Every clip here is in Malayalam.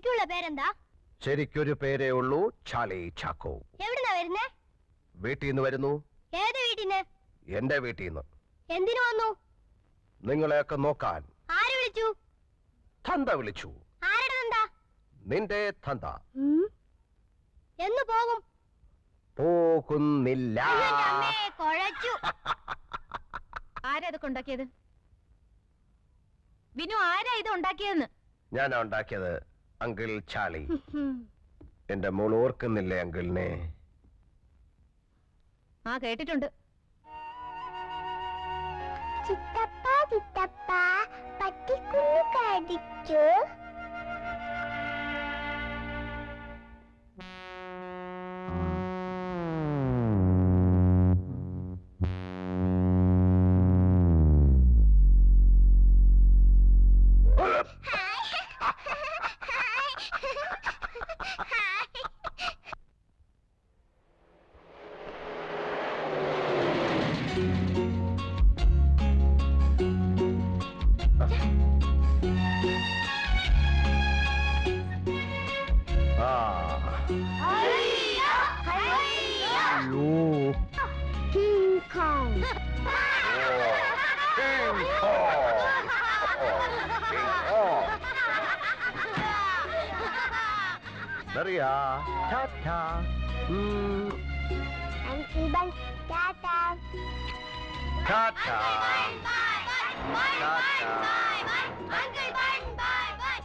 ശരിക്കുള്ള പേരെന്താ? ശരിക്കൊരു പേരേ ഉള്ളൂ, ചാർലി ചാക്കോ. എവിടുന്നാ വരുന്നേ? വീട്ടിൽ നിന്ന് വരുന്നു. ഏത് വീട്ടിന്ന്? എന്റെ വീട്ടിൽ നിന്ന്. എന്തിനു വന്നു? നിങ്ങളെയൊക്കെ നോക്കാൻ. ആര് വിളിച്ചു? തന്ത വിളിച്ചു. ആരുടെ തന്ത? നിന്റെ തന്ത. എന്ന് പോകും? പോകുന്നില്ല. ആരാ ഇതൊക്കെ ഉണ്ടാക്കിയത്? വിനു, ആരാ ഇത് ഉണ്ടാക്കിയതെന്ന്? ഞാനാ ഉണ്ടാക്കിയത്, അങ്കിൾ ചാർലി. എന്റെ മോൾ ഓർക്കുന്നില്ലേ അങ്കിളിനെ? ആ, കേട്ടിട്ടുണ്ട്. ചിത്തപ്പ ചിത്തപ്പ പട്ടിക്കുഞ്ഞു കടിച്ചു. Maria, ta-ta. Uncle Bun, ta-ta. Ta-ta. Ta-ta. Uncle Bun, bye-bye.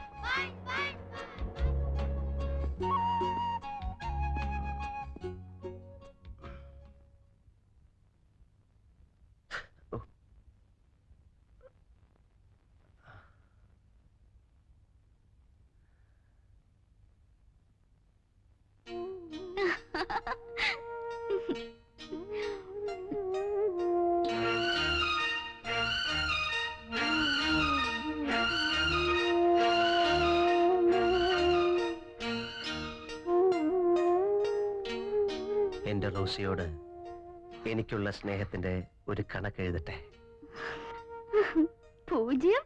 എന്റെ റോസിയോട് എനിക്കുള്ള സ്നേഹത്തിന്റെ ഒരു കണക്ക് എഴുതട്ടെ. 0,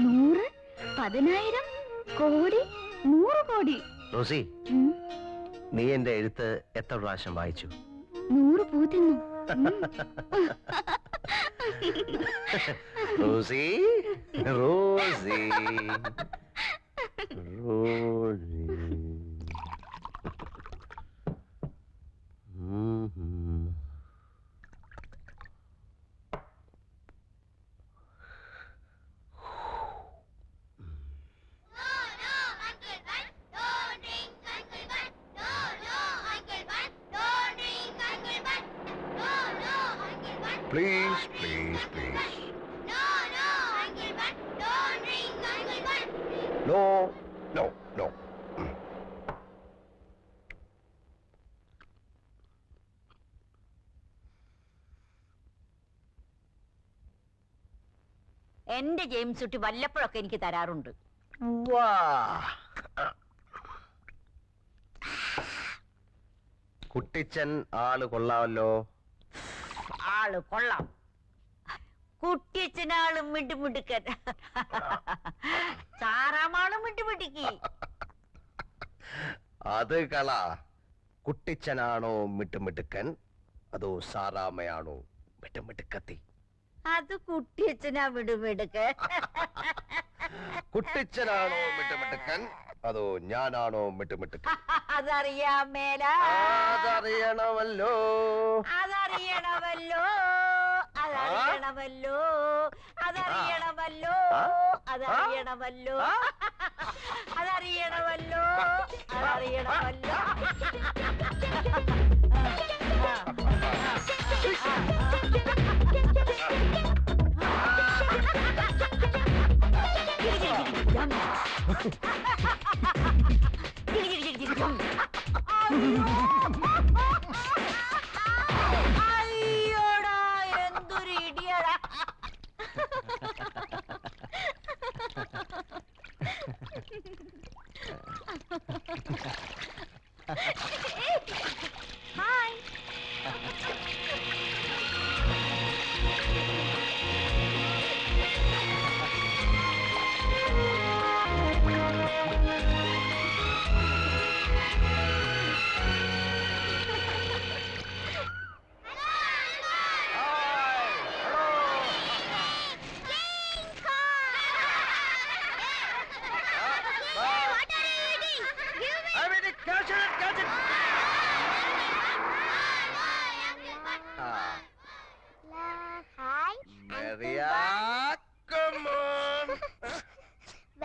100, 10,000, കോടി, 100 കോടി. റോസി, നീ എന്റെ എഴുത്ത് എത്ര പ്രാവശ്യം വായിച്ചു? 100 പൂ തിന്നു. Rosie, Rosie, Rosie. Please, please, please. No, Uncle Bun, don't drink, Uncle Bun. No, no, no. എന്റെ ജെയിംസ് കുട്ടി വല്ലപ്പോഴൊക്കെ എനിക്ക് തരാറുണ്ട്. കുട്ടിച്ചൻ ആള് കൊള്ളാമല്ലോ. ആള് കൊള്ളാം. കുട്ടിയച്ഛനാളും മിണ്ടുമിടുക്കൻ, സാറാമാളും മിണ്ടുമിടുക്കി. അത് കള. കുട്ടിച്ചനാണോ മിട്ടുമിട്ടുക്കൻ, അതോ സാറാമയാണോ മിട്ടുമിട്ടുക്കത്തി? അത് കുട്ടിയച്ഛനാ മിടുമിടുക്കൻ. കുട്ടിച്ചനാണോ മിട്ടുമിട്ടുക്കൻ, അതോ ഞാനാണോ മിട്ടുമിട്ടുക്കൻ? അതറിയാൻ മേല. അതറിയണമല്ലോ. അതറിയണമല്ലോ. അതറിയണമല്ലോ. അതറിയണമല്ലോ. അതറിയണമല്ലോ. അതറിയണമല്ലോ. അതറിയണമല്ലോ. അയ്യോടാ, എന്തൊരു ഇടിയടാ. ഹായ്.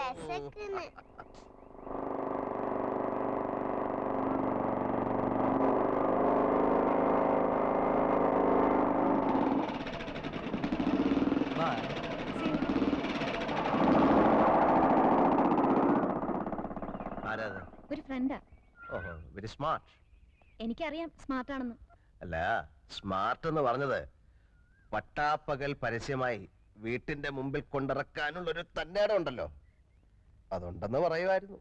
വിശക്കുന്നു. ആരാത്? ഒരു ഫ്രണ്ടാ. ഓഹോ, വെരി സ്മാർട്ട്. എനിക്കറിയാം സ്മാർട്ട് ആണെന്ന്. അല്ല, സ്മാർട്ട് എന്ന് പറഞ്ഞത് പട്ടാപ്പകൽ പരസ്യമായി വീട്ടിന്റെ മുമ്പിൽ കൊണ്ടിറക്കാനുള്ള ഒരു തന്നേടം ഉണ്ടല്ലോ, അതുണ്ടെന്ന് പറയുമായിരുന്നു.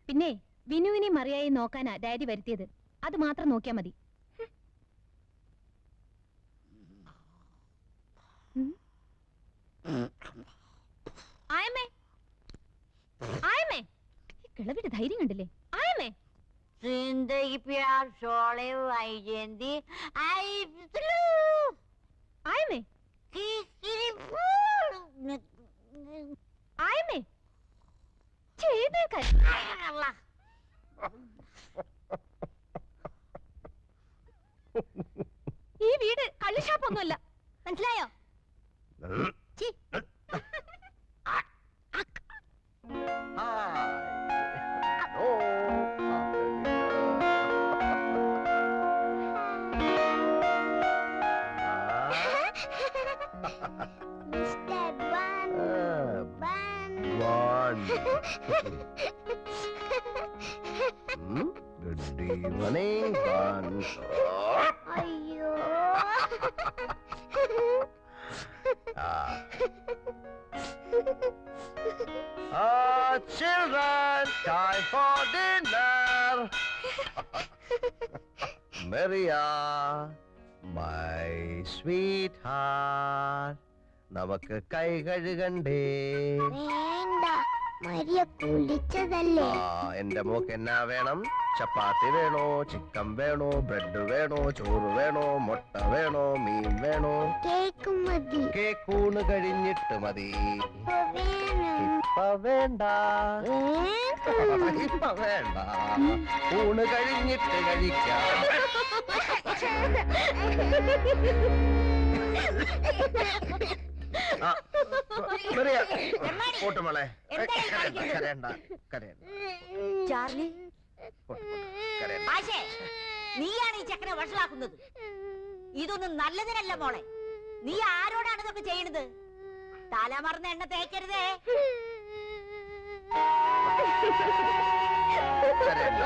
പിന്നെ വിനുവിനെ മറിയായി നോക്കാനാ ഡാഡി വരുത്തിയത്. അത് മാത്രം നോക്കിയാ മതി. ആയമേ, ആയമേ, ഈ കിളവിയുടെ ധൈര്യം കണ്ടില്ലേ? ആയമേ, जिंदगी प्यार शोले आई जेंदी आई ആയമേ, ആയമേ, ചെയ്തേക്കാൻ. ഈ വീട് കള്ളിഷാപ്പൊന്നുമല്ല, മനസ്സിലായോ? ഛീ. Mr. Bun. Good evening, Bun. അയ്യോ. Children, time for dinner. Maria, my sweetheart. നമുക്ക് കൈ കഴുകണ്ടേ? വേണ്ട, മരിയ കുളിച്ചതല്ലേ. എന്റെ മോക്ക് എന്നാ വേണം? ചപ്പാത്തി വേണോ, ചിക്കൻ വേണോ, ബ്രെഡ് വേണോ, ചോറ് വേണോ, മുട്ട വേണോ, മീൻ വേണോ? കേക്ക് മതി. കേക്കൂണ് കഴിഞ്ഞിട്ട് മതി. ഇപ്പൊ വേണം. ഇപ്പൊ വേണ്ട, ഇപ്പൊ വേണ്ട, ഊണ് കഴിഞ്ഞിട്ട് കഴിക്കാം. പോട്ടുമോളെ, കരയണ്ട, കരയണ്ട. ചാർലി, കരയണ്ട. ആശേ, നീയാണ് ഈ ചക്കനെ വഷളാക്കുന്നത്. ഇതൊന്നും നല്ലതിനല്ല മോളെ. നീ ആരോടാണ് ഇതൊക്കെ ചെയ്യണത്? തലമറന്ന എണ്ണ തേക്കരുതേ. കരയണ്ട.